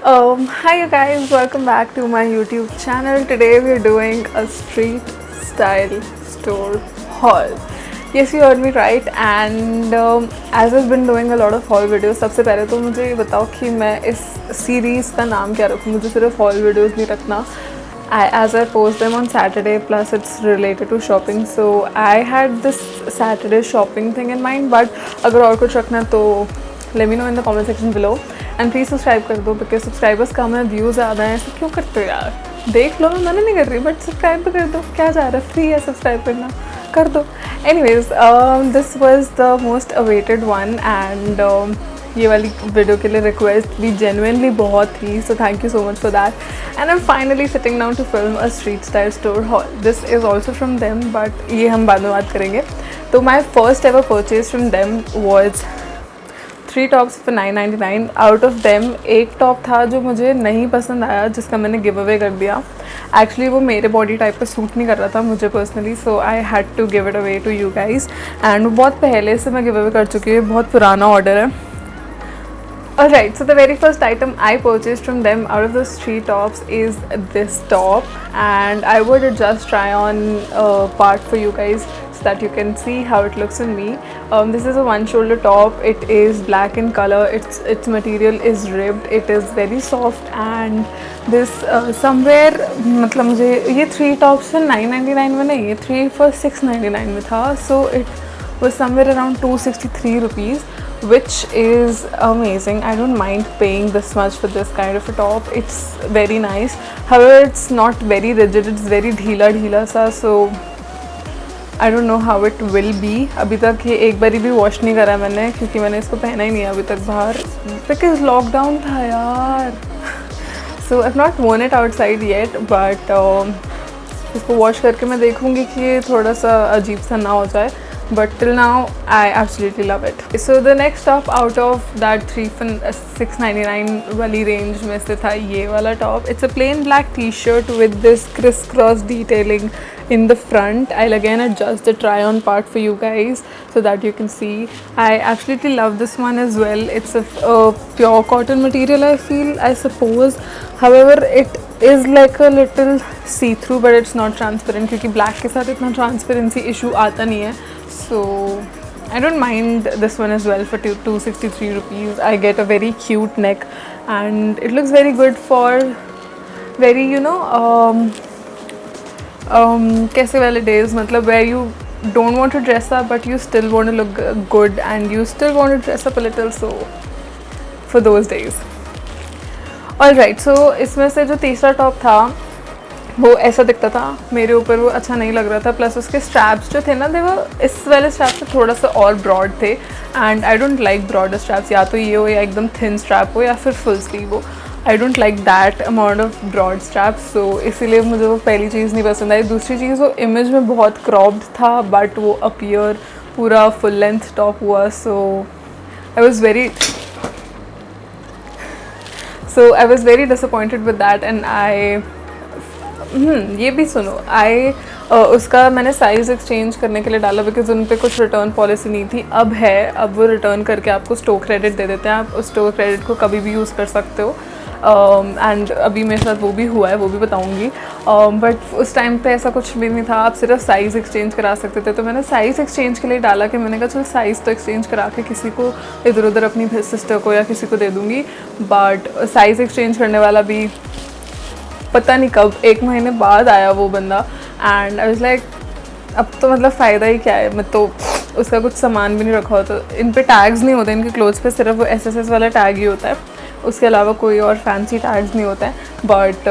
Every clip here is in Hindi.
Hi you guys, welcome back to my YouTube channel. Today we're doing a street style store haul. Yes, you heard me right. And as I've been doing a lot of haul videos, सबसे पहले तो मुझे ये बताओ कि मैं इस सीरीज़ का नाम क्या रखूँ. मुझे सिर्फ haul videos नहीं रखना. As I post them on Saturday, plus it's related to shopping, so I had this Saturday shopping thing in mind. But अगर और कुछ रखना तो let me know in the comment section below. And please subscribe कर दो बिकॉज सब्सक्राइबर्स कम है, व्यूज़ ज़्यादा हैं. ऐसे क्यों करते हो यार? देख लो, मैं मना नहीं कर रही, बट सब्सक्राइब भी कर दो. क्या जा रहा है, फ्री है सब्सक्राइब करना, कर दो. Anyways, this was the most awaited one. And ये वाली वीडियो के लिए रिक्वेस्ट भी जेन्युइनली बहुत थी, so thank you so much for that. And I am finally sitting down to film a street style store haul. This is also from them, but ये हम बाद में बात करेंगे. तो my first ever purchase from them was 3 tops for 999. Out of them एक टॉप था जो मुझे नहीं पसंद आया, जिसका मैंने गिव अवे कर दिया. एक्चुअली वो मेरे बॉडी टाइप पे सूट नहीं कर रहा था मुझे personally, so I had to give it away to you guys. And वो बहुत पहले से मैं गिव अवे कर चुकी हूँ, बहुत पुराना ऑर्डर है. Alright, so the very first item I purchased from them out of those 3 tops is this top, and I would just try on part for you guys so that you can see how it looks on me. This is a one shoulder top. It is black in color. Its material is ribbed. It is very soft, and this somewhere मतलब मुझे ये 3 tops for 999 में नहीं, ये 3 for 699 में था. So it was somewhere around 263 rupees. Which is amazing. I don't mind paying this much for this kind of a top. It's very nice. However, it's not very rigid. It's very ढीला सा. So I don't know how it will be. अभी तक ये एक बारी भी वॉश नहीं करा मैंने, क्योंकि मैंने इसको पहना ही नहीं है अभी तक बाहर, because लॉकडाउन था यार. So I've not worn it outside yet, but इसको वॉश करके मैं देखूँगी कि ये थोड़ा सा अजीब सा ना हो जाए. But till now, I absolutely love it. So the next top out of that 3 for 699 वाली range में से था ये वाला top. It's a plain black t-shirt with this crisscross detailing in the front. I'll again adjust the try-on part for you guys so that you can see. I absolutely love this one as well. It's a pure cotton material, I feel, I suppose. However, it is like a little see-through, but it's not transparent क्योंकि black के साथ इतना transparency issue आता नहीं है. So I don't mind this one as well for 263 rupees. I get a very cute neck, and it looks very good for very, you know, कैसे वाले days, मतलब where you don't want to dress up but you still want to look good and you still want to dress up a little, so for those days. Alright, so इसमें से जो तीसरा टॉप था वो ऐसा दिखता था मेरे ऊपर, वो अच्छा नहीं लग रहा था. प्लस उसके स्ट्रैप्स जो थे ना, वो इस वाले स्ट्रैप से थोड़ा सा और ब्रॉड थे, and I don't like broad straps. या तो ये हो, या एकदम थिन स्ट्रैप हो, या फिर फुल स्लीव हो. I don't like that amount of broad straps. So इसीलिए मुझे वो पहली चीज़ नहीं पसंद आई. दूसरी चीज़, वो इमेज में बहुत क्रॉप्ड था, बट वो अपीयर पूरा फुल लेंथ टॉप हुआ. So I was very disappointed with that. And ये भी सुनो, उसका मैंने साइज़ एक्सचेंज करने के लिए डाला, बिकॉज उन पे कुछ रिटर्न पॉलिसी नहीं थी. अब है, अब वो रिटर्न करके आपको स्टोर क्रेडिट दे देते हैं. आप उस स्टोर क्रेडिट को कभी भी यूज़ कर सकते हो. एंड अभी मेरे साथ वो भी हुआ है, वो भी बताऊंगी. बट उस टाइम पे ऐसा कुछ भी नहीं था, आप सिर्फ साइज़ एक्सचेंज करा सकते थे. तो मैंने साइज़ एक्सचेंज के लिए डाला कि मैंने कहा चलो साइज़ तो एक्सचेंज करा के किसी को इधर उधर अपनी सिस्टर को या किसी को दे दूँगी. बट साइज़ एक्सचेंज करने वाला भी पता नहीं कब, 1 महीने बाद आया वो बंदा. एंड आई वाज लाइक, अब तो मतलब फ़ायदा ही क्या है. मैं तो उसका कुछ सामान भी नहीं रखा हो. तो इन पे टैग्स नहीं होते, इनके क्लोथ्स पे सिर्फ वो SSS वाला टैग ही होता है, उसके अलावा कोई और फैंसी टैग्स नहीं होता है. बट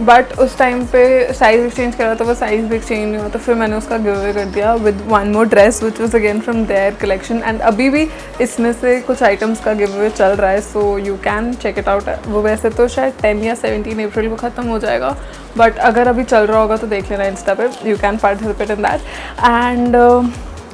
बट उस टाइम पे साइज़ एक्सचेंज करा तो वो साइज़ भी एक्सचेंज नहीं हुआ. तो फिर मैंने उसका गिव अवे कर दिया with one more dress which was again from there collection. And अभी भी इसमें से कुछ आइटम्स का गिव अवे चल रहा है, so you can check it out. वो वैसे तो शायद 10 या 17 अप्रैल को ख़त्म हो जाएगा, बट अगर अभी चल रहा होगा तो देख लेना इंस्टा पे. You can participate in that. And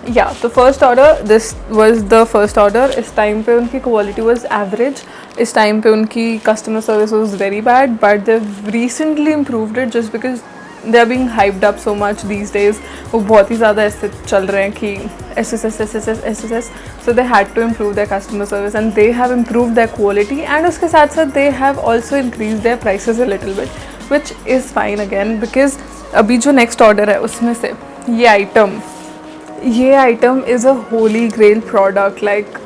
या तो first order, this was the first order. इस टाइम पे उनकी क्वालिटी वाज एवरेज. इस टाइम पे उनकी customer service was very bad, but they recently improved it just because they are being hyped up so much these days, वो बहुत ही ज़्यादा ऐसे चल रहे हैं कि SSS, so they had to improve their customer service and they have improved their quality, and उसके साथ साथ they have also increased their prices a little bit, which is fine again because अभी जो next order है उसमें से ये item is a holy grail product. Like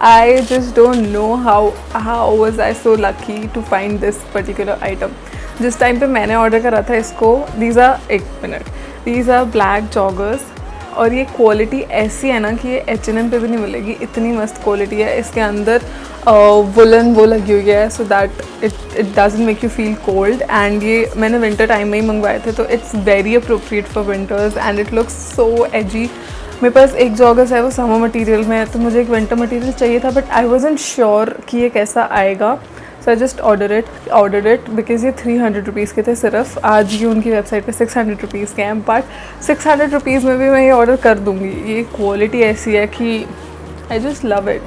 I just don't know how was I so lucky to find this particular item. जिस टाइम पे मैंने ऑर्डर करा था इसको, these are black joggers, और ये क्वालिटी ऐसी है ना कि ये H&M पे भी नहीं मिलेगी, इतनी मस्त क्वालिटी है. इसके अंदर वुलन वो लगी हुई है so that it doesn't make you feel cold. And ये मैंने विंटर टाइम में ही मंगवाए थे, तो it's very appropriate for winters and it looks so edgy. मेरे पास एक जॉगर्स है वो समर मटेरियल में है, तो मुझे एक विंटर मटेरियल चाहिए था, बट आई वाजंट श्योर कि ये कैसा आएगा. So I just ordered it because ये 300 रुपीज़ के थे सिर्फ. आज ये उनकी वेबसाइट पे 600 रुपीज़ के हैं, बट 600 रुपीज़ में भी मैं ये ऑर्डर कर दूँगी. ये क्वालिटी ऐसी है कि I just love it.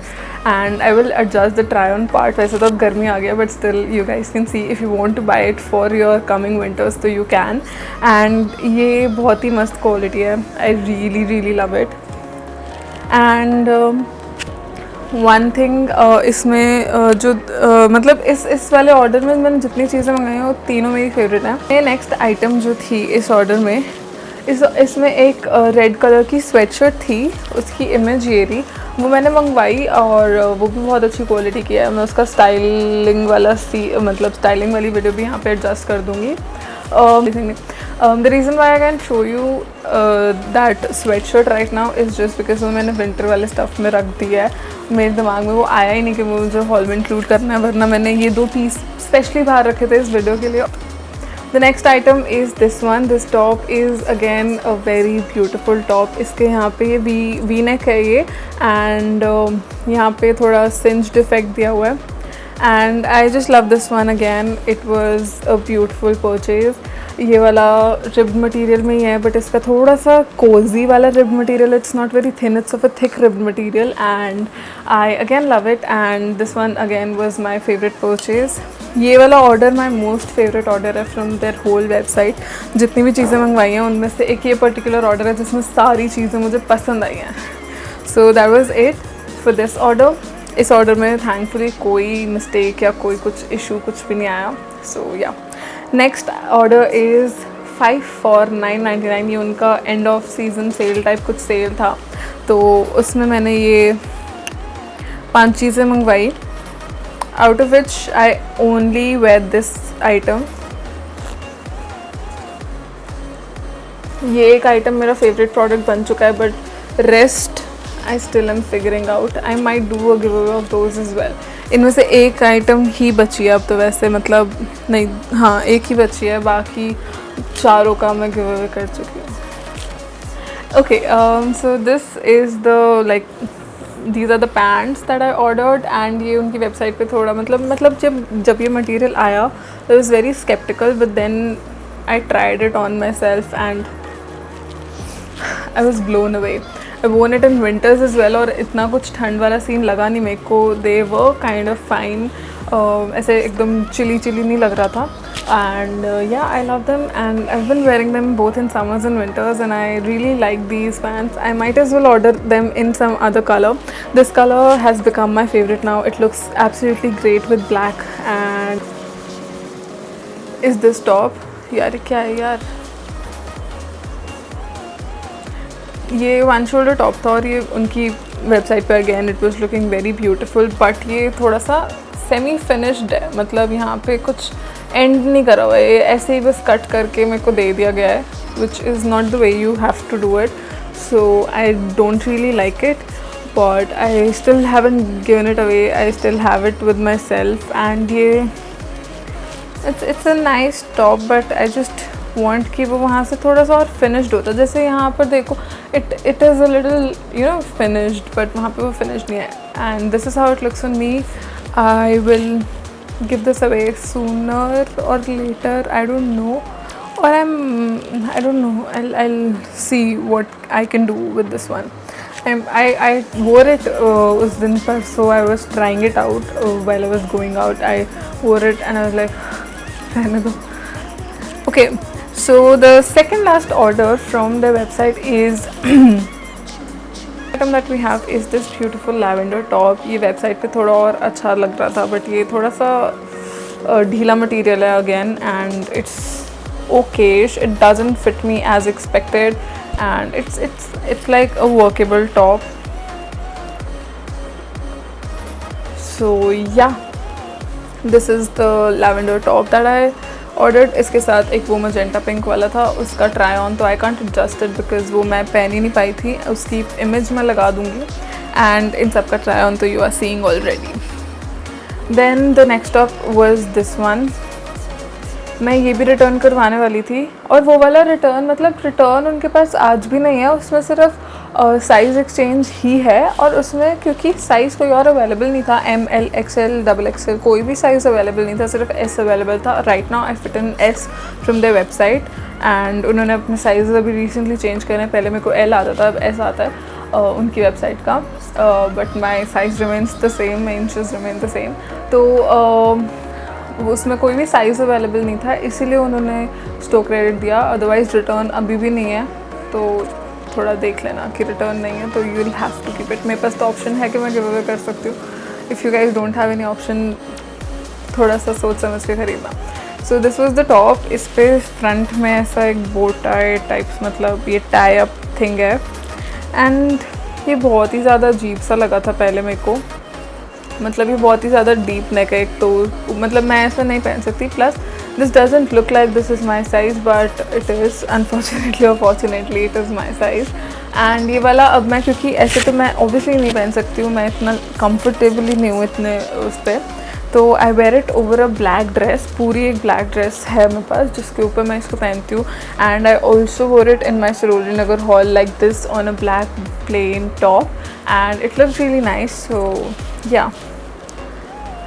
And I will adjust the try on part. वैसे तो अब गर्मी आ गया, but still you guys can see if you want to buy it for your coming winters तो यू कैन. एंड ये बहुत ही मस्त क्वालिटी है. I really love it. And one thing इसमें जो मतलब इस वाले ऑर्डर में मैंने जितनी चीज़ें मंगाई हैं वो तीनों मेरी फेवरेट हैं. ये नेक्स्ट आइटम जो थी इस ऑर्डर में, इसमें एक रेड कलर की स्वेटशर्ट थी, उसकी इमेज ये रही, वो मैंने मंगवाई और वो भी बहुत अच्छी क्वालिटी की है. मैं उसका स्टाइलिंग वाली वीडियो भी यहाँ पे एडजस्ट कर दूँगी. The reason why I can show you that sweat shirt right now is just because वो मैंने विंटर वाले स्टफ़ में रख दिया है. मेरे दिमाग में वो आया ही नहीं कि मुझे हॉल में इंक्लूड करना है, वरना मैंने ये 2 पीस स्पेशली बाहर रखे थे इस वीडियो के लिए. The next item is this one. This top is again a very beautiful top. इसके यहाँ पे ये V neck है ये, and यहाँ पे थोड़ा cinched effect दिया हुआ है. And I just love this one again. It was a beautiful purchase. ये वाला ribbed material में ही है, but इसका थोड़ा सा cozy वाला ribbed material. It's not very thin. It's of a thick ribbed material, and I again love it. And this one again was my favorite purchase. ये वाला order my most favourite order है फ्रॉम देयर होल वेबसाइट. जितनी भी चीज़ें मंगवाई हैं उनमें से एक ये पर्टिकुलर ऑर्डर है जिसमें सारी चीज़ें मुझे पसंद आई हैं. So that was it for this order. इस ऑर्डर में थैंकफुली कोई मिस्टेक या कोई कुछ इशू कुछ भी नहीं आया. सो या नेक्स्ट ऑर्डर इज़ 5 for 999. ये उनका end of season sale type कुछ सेल था, तो उसमें मैंने ये 5 चीज़ें मंगवाई, out of which I only wear this item. ये एक आइटम मेरा फेवरेट प्रोडक्ट बन चुका है, but rest I still am figuring out. I might do a giveaway of those as well. इनमें से एक आइटम ही बची है अब तो, वैसे मतलब नहीं, हाँ एक ही बची है, बाकी चारों का मैं गिवअवे कर चुकी हूँ. Okay, so this is the these are the pants that I ordered, and ये उनकी वेबसाइट पे थोड़ा मतलब जब ये मटेरियल आया I was very skeptical, but then I tried it on myself and I was blown away. I worn it in winters as well, और इतना कुछ ठंड वाला सीन लगा नहीं मेरे को. They were kind of fine. ऐसे एकदम चिली नहीं लग रहा था. And yeah, I love them, and I've been wearing them both in summers and winters, and I really like these pants. I might as well order them in some other color. This color has become my favorite now. It looks absolutely great with black. And is this top? यार क्या है यार, ये वन शोल्डर टॉप था और ये उनकी वेबसाइट पर again it was looking very beautiful, but ये थोड़ा सा सेमी फिनिश्ड है, मतलब यहाँ पे कुछ एंड नहीं करा हुआ है, ये ऐसे ही बस कट करके मेरे को दे दिया गया है, which is not the way you have to do it. So I don't really like it, but I still haven't given it away. I still have it with my self, and ये it's a nice top, but I just want कि वो वहाँ से थोड़ा सा और फिनिश्ड होता. जैसे यहाँ पर देखो it is a little finished, but वहाँ पे वो फिनिश्ड नहीं है. And this is how it looks on me. I will give this away sooner or later, I don't know, or I don't know, I'll see what I can do with this one. I wore it उस दिन पर, so I was trying it out while I was going out. I wore it and I was like रहने दो. Okay, So the second last order from the website is item that we have is this beautiful lavender top. ये वेबसाइट पे थोड़ा और अच्छा लग रहा था, बट ये थोड़ा सा ढीला मटेरियल है again, and it's okayish. It doesn't fit me as expected, and it's like a workable top. So yeah, this is the lavender top that I ordered. इसके साथ एक वो magenta pink वाला था, उसका try on तो I can't adjust it because वो मैं पहन ही नहीं पाई थी. उसकी image मैं लगा दूँगी, and इन सब का try on तो you are seeing already. Then the next top was this one. मैं ये भी रिटर्न करवाने वाली थी, और वो वाला रिटर्न मतलब रिटर्न उनके पास आज भी नहीं है. उसमें सिर्फ साइज़ एक्सचेंज ही है, और उसमें क्योंकि साइज़ कोई और अवेलेबल नहीं था, ML XL XXL कोई भी साइज़ अवेलेबल नहीं था, सिर्फ S अवेलेबल था. Right now I fit in S from their website, and उन्होंने अपने साइज़ अभी रिसेंटली चेंज करे. पहले मेरे को L आता था, अब S आता है उनकी वेबसाइट का, but my size remains the same, my inches remain the same. तो उसमें कोई भी साइज़ अवेलेबल नहीं था, इसीलिए उन्होंने स्टॉक क्रेडिट दिया. अदरवाइज़ रिटर्न अभी भी नहीं है, तो थोड़ा देख लेना कि रिटर्न नहीं है तो you will have to keep it. मेरे पास तो ऑप्शन है कि मैं गिव अवे कर सकती हूँ. If you guys don't have any option, थोड़ा सा सोच समझ के ख़रीदना. So this was the top. इस पर फ्रंट में ऐसा एक बो टाई टाइप्स, मतलब ये टाई अप थिंग है, एंड ये बहुत ही ज़्यादा अजीब सा लगा था पहले मेरे को. मतलब ये बहुत ही ज़्यादा डीप नेक है एक तो, मतलब मैं ऐसा नहीं पहन सकती. Plus this doesn't look like this is my size, but it is unfortunately और fortunately it is my size. And ये वाला अब मैं, क्योंकि ऐसे तो मैं ऑब्वियसली नहीं पहन सकती हूँ, मैं इतना कंफर्टेबली नहीं हूँ इतने उस पर, तो I wear it over a black dress. पूरी एक ब्लैक ड्रेस है मेरे पास जिसके ऊपर मैं इसको पहनती हूँ, and I also wore it in my Sarojini Nagar haul like this on a black plain top, and it looks really nice. So yeah,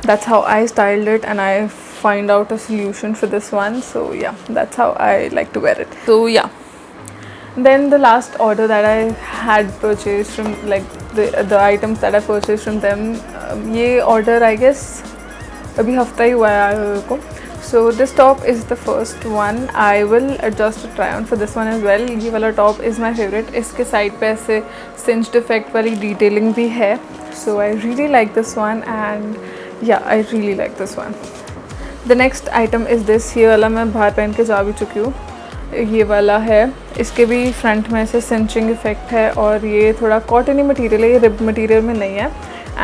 that's how I styled it, and I find out a solution for this one. So yeah, that's how I like to wear it. So yeah, then the last order that I had purchased from, like the items that I purchased from them, ये order I guess अभी हफ्ता ही हुआ है आए हुए को. So this top is the first one. I will adjust a try on for this one as well. ये वाला top is my favorite. इसके side पे ऐसे cinched effect वाली detailing भी है. So I really like this one, and yeah, I really like this one. The next item is this. ये वाला मैं बाहर पहन के जा भी चुकी हूँ. ये वाला है, इसके भी फ्रंट में से cinching effect है, और ये थोड़ा कॉटनी मटेरियल है, ये रिब मटेरियल में नहीं है.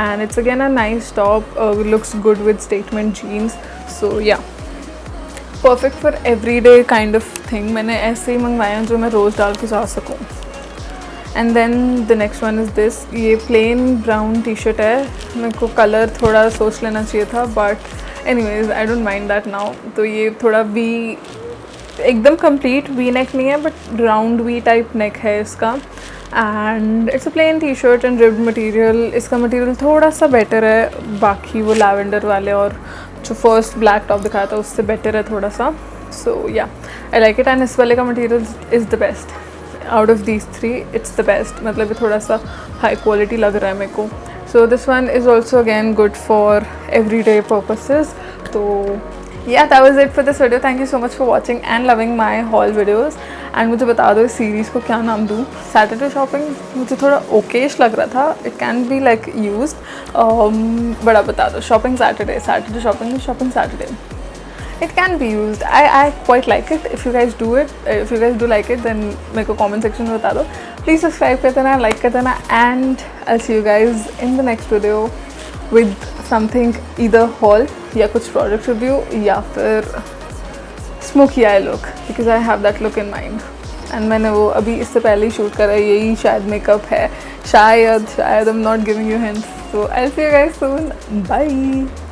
And it's again a nice top, looks good with statement jeans. So yeah, perfect for everyday kind of thing. मैंने ऐसे ही मंगवाए हैं जो मैं रोज़ डाल के जा सकूँ. And then the next one is this. ये प्लेन ब्राउन टी शर्ट है. मेरे को कलर थोड़ा सोच लेना चाहिए था, but anyways I don't mind that now. तो ये थोड़ा वी, एकदम कंप्लीट वी नेक नहीं है, but round V type neck है इसका, and it's a plain T shirt and ribbed material. इसका मटेरियल थोड़ा सा बेटर है बाकी वो लैवेंडर वाले और जो फर्स्ट ब्लैक टॉप दिखाया था उससे बेटर है थोड़ा सा. सो या, आई लाइक इट, एंड इस वाले का material is the best. Out of these three it's the best. मतलब ये थोड़ा सा हाई क्वालिटी लग रहा है मेरे को. So this one is also again good for every day purposes. तो yeah, that was it for this video. Thank you so much for watching and loving my haul videos. And मुझे बता दो इस सीरीज़ को क्या नाम दूँ. सैटरडे शॉपिंग मुझे थोड़ा ओकेश लग रहा था. It can be like used, बड़ा बता दो. Shopping Saturday, Saturday shopping, shopping Saturday. It can be used. I quite like it. If you guys do it, if you guys do like it, then मेरे को comment section में बता दो. Please subscribe कर देना, like कर देना, and I'll see you guys in the next video with something either haul या कुछ product review या फिर smoky eye look, because I have that look in mind. And मैंने वो अभी इससे पहले ही शूट करा है. यही शायद मेकअप है, शायद I'm not giving you hints. So I'll see you guys soon. Bye.